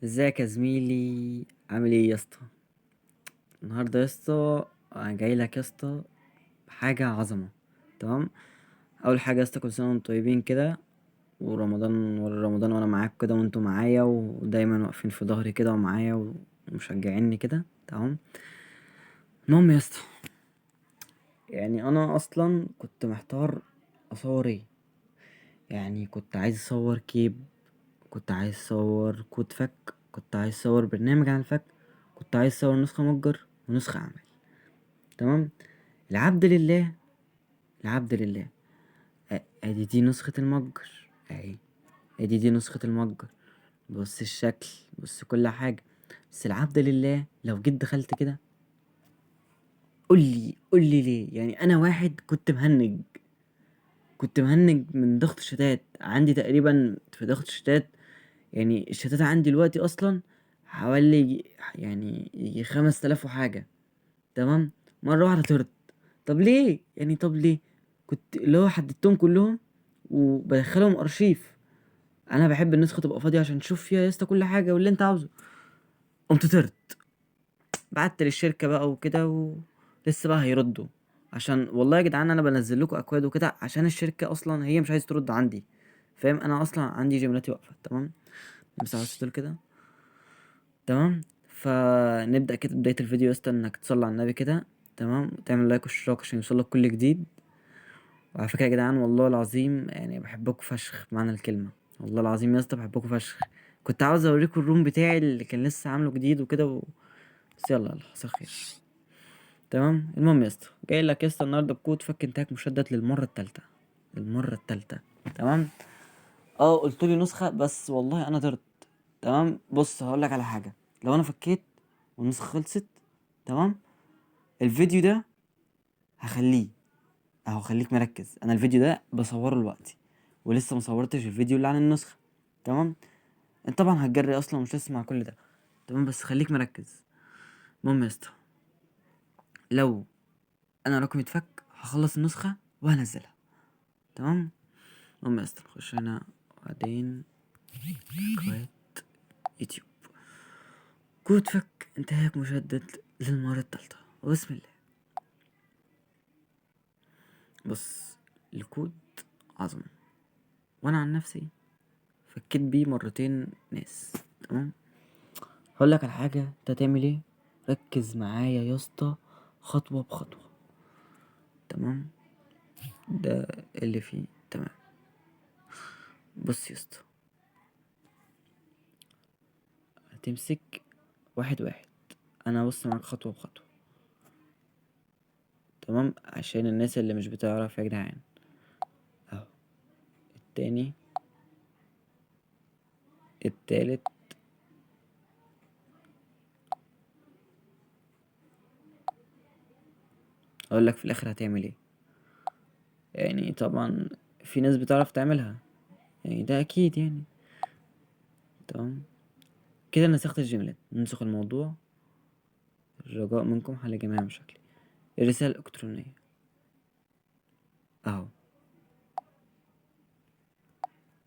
ازيك يا زميلي؟ عامل ايه يا اسطى؟ النهارده يا اسطى انا جاي لك يا اسطى بحاجه عظمه. تمام. اول حاجه يا اسطى، كل سنه وانتم طيبين كده، ورمضان ورا رمضان وانا معاكم كده، وانتم معايا ودايما واقفين في ظهري كده ومعايا ومشجعيني كده. تمام. المهم يا اسطى، يعني انا اصلا كنت محتار اصور ايه. يعني كنت عايز اصور كيب، كنت عايز اصور كود فك، كنت عايز اصور برنامج عن الفك، كنت عايز اصور نسخه متجر ونسخه عمل. تمام. العبد لله، العبد لله. ادي دي نسخة المتجر اهي، ادي دي نسخة المتجر. بص الشكل، بص كل حاجة. بس العبد لله لو جيت دخلت كده، قولي ليه؟ يعني انا واحد كنت مهنج من ضغط الشتات عندي تقريبا. في ضغط الشتات، يعني الشتات عندي دلوقتي اصلا حوالي يعني يجي 5000 وحاجة. تمام. مرة واحدة طرت. طب ليه؟ يعني طب ليه؟ كنت اللي هو حددتهم كلهم وبدخلهم ارشيف. انا بحب النسخة تبقى فاضية عشان تشوف فيها يا اسطى كل حاجة واللي انت عاوزه. قمت طرت، بعت للشركة بقى وكده لسه بقى هيردوا. عشان والله يا جدعان انا بنزل لكم اكواد وكده عشان الشركة اصلا هي مش عايزة ترد عندي. فاهم؟ انا اصلا عندي جملاتي واقفة. تمام. بس عاوز تقول كده. تمام. فنبدأ كده بداية الفيديو يا اسطى، انك تصلي على النبي كده. تمام. تعمل لايك واشتراك عشان يوصلك كل جديد. وعلى فكرة يا جدعان والله العظيم يعني بحبكم فشخ بمعنى الكلمة. والله العظيم يا اسطى بحبكم فشخ. كنت عاوز اوريكم الروم بتاعي اللي كان لسه عامله جديد وكده بس يلا يلا حصل خير. تمام. المهم يا اسطى، جاي لك يا اسطى النهارده بكود فك انتهاك مشدد للمرة التالتة. للمرة التالتة. تمام. اه قلت لي نسخة بس والله انا درت. تمام. بص هقول لك على حاجة. لو انا فكيت والنسخة خلصت، تمام، الفيديو ده هخليه اهو. خليك مركز، انا الفيديو ده بصوره دلوقتي ولسه مصورتش الفيديو اللي عن النسخة. تمام. انت طبعا هتجري اصلا مش تسمع كل ده. تمام. بس خليك مركز. المهم يا اسطى، لو انا رقمي اتفك هخلص النسخة وهنزلها. تمام. المهم يا اسطى نخش هنا وبعدين اكواد يوتيوب. كود فك انتهاك مشدد للمرة التالتة وبسم الله. بص، الكود عظمة، وانا عن نفسي فكيت بيه مرتين ناس. تمام. هقول لك على حاجه، انت هتعمل ايه؟ ركز معايا يا اسطى خطوه بخطوه. تمام. ده اللي فيه. تمام. بص يا اسطى، هتمسك واحد واحد. انا بص معاك خطوه بخطوه. تمام. عشان الناس اللي مش بتعرف يا جدعان، اهو التاني، التالت، اقول لك في الاخر هتعمل ايه. يعني طبعا في ناس بتعرف تعملها، يعني ده اكيد يعني. تمام. كده نسخت الجملات، ننسخ الموضوع. الرجاء منكم حل جميع مشاكلي. الرسالة الإلكترونية أهو.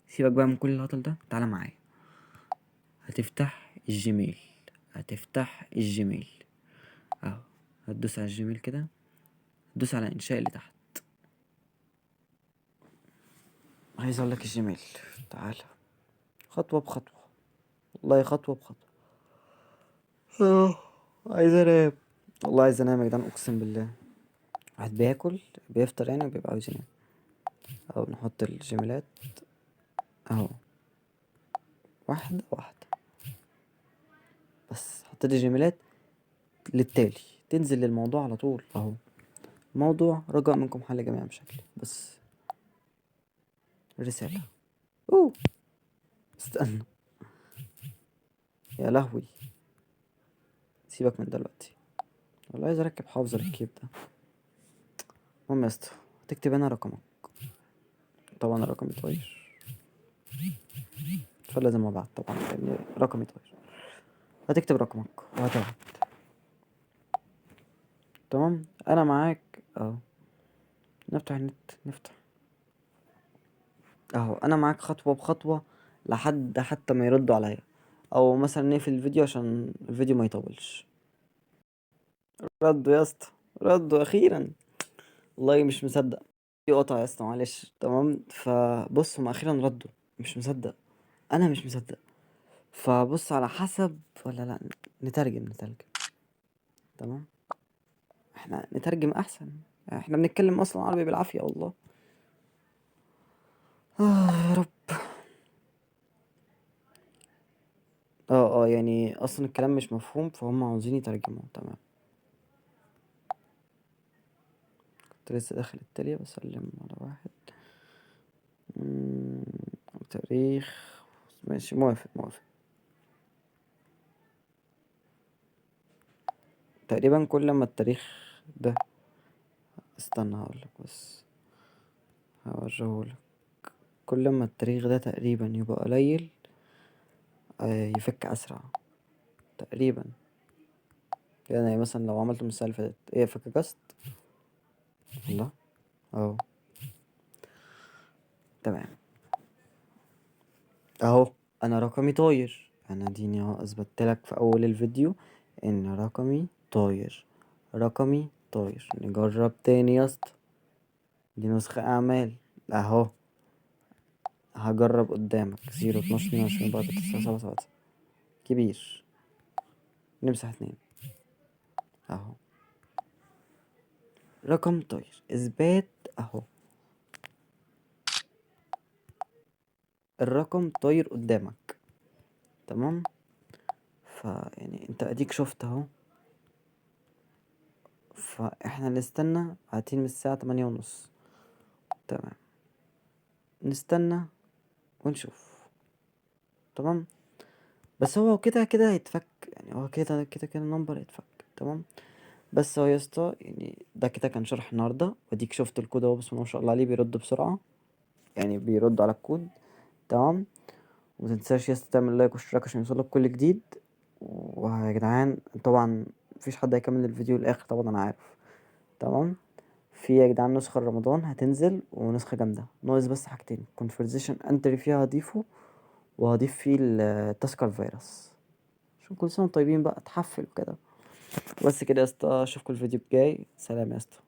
سيبك بقى من كل الهطل ده، تعالى معايا. هتفتح الجيميل، هتفتح الجيميل أهو. هتدوس على الجيميل كده، هتدوس على إنشاء اللي تحت. عايز أقولك الجيميل، تعالى خطوة بخطوة، والله خطوة بخطوة. آه، عايز أنام، والله عايز أنام يا جدعان أقسم بالله. واحد بياكل بيفطر يعني وبيبقى عاوز ينام. أهو نحط الجيميلات أهو، واحدة واحدة. بس حطيت الجيميلات للتالي، تنزل للموضوع على طول اهو. موضوع رجاء منكم حل جميع مشاكلي. بس رسالة. اوه، استنى، يا لهوي، سيبك من دلوقتي، والله عايز اركب حافظة للكيب ده. المهم يا اسطى، هتكتب هنا رقمك. طبعا الرقم يتغير، فلازم ابعت طبعا لان رقمي يتغير. هتكتب رقمك وهتبعت. تمام. انا معاك اهو. نفتح النت، نفتح اهو. انا معاك خطوة بخطوة لحد حتى ما يردوا عليا. او مثلا نقفل الفيديو عشان الفيديو ما يطولش. ردوا يا اسطى، ردوا اخيرا. والله مش مصدق. في قطع يا اسطى معلش. تمام، فبص هم اخيرا ردوا. مش مصدق، انا مش مصدق. فبص على حسب ولا لا، نترجم. تمام، احنا نترجم احسن. احنا بنتكلم اصلا عربي بالعافية والله. يا رب. يعني اصلا الكلام مش مفهوم فهم عاوزين يترجموه. تمام. كنت لسه داخل التالية بسلم على واحد. مم، تاريخ. ماشي، موافق. تقريبا كل ما التاريخ ده، استنى هقولك بس، هوريهولك. كل ما التاريخ ده تقريبا يبقى قليل، يفك اسرع تقريبا. يعني مثلا لو عملته من السنة اللي فاتت ايه، فك جاست. الله. اهو. تمام. اهو. انا رقمي طاير. انا ديني اهو اثبتلك في اول الفيديو ان رقمي طاير. رقمي طاير. نجرب تاني يا اسطى. دي نسخة اعمال اهو. هجرب قدامك 0 12 22 4 9 7 7. كبير. نمسح 2 اهو. رقم طاير اثبات اهو. الرقم طاير قدامك. تمام. يعني انت اديك شفت اهو. فاحنا نستنى قاعدين من الساعة 8:30. تمام. نستنى ونشوف. تمام. بس هو كده كده هيتفك. يعني هو كده النمبر هيتفك. تمام. بس هو يا اسطى يعني ده كده كان شرح النهارده، واديك شفت الكود اهو. بسم الله ما شاء الله عليه بيرد بسرعة. يعني بيرد على الكود. تمام. ومتنساش يا اسطى تعمل لايك واشتراك عشان يوصلك كل جديد. ويا جدعان طبعا مفيش حد هيكمل الفيديو للاخر طبعا انا عارف. تمام. في يا جدعان نسخة رمضان هتنزل ونسخة جامدة، ناقص بس حاجتين كونفرزيشن انتري فيها هضيفه، وهضيف فيه التاسكال فيروس. عشان كل سنة وانتم طيبين بقى، اتحفل وكده. بس كده يا اسطى، اشوفكم الفيديو الجاي. سلام يا اسطى.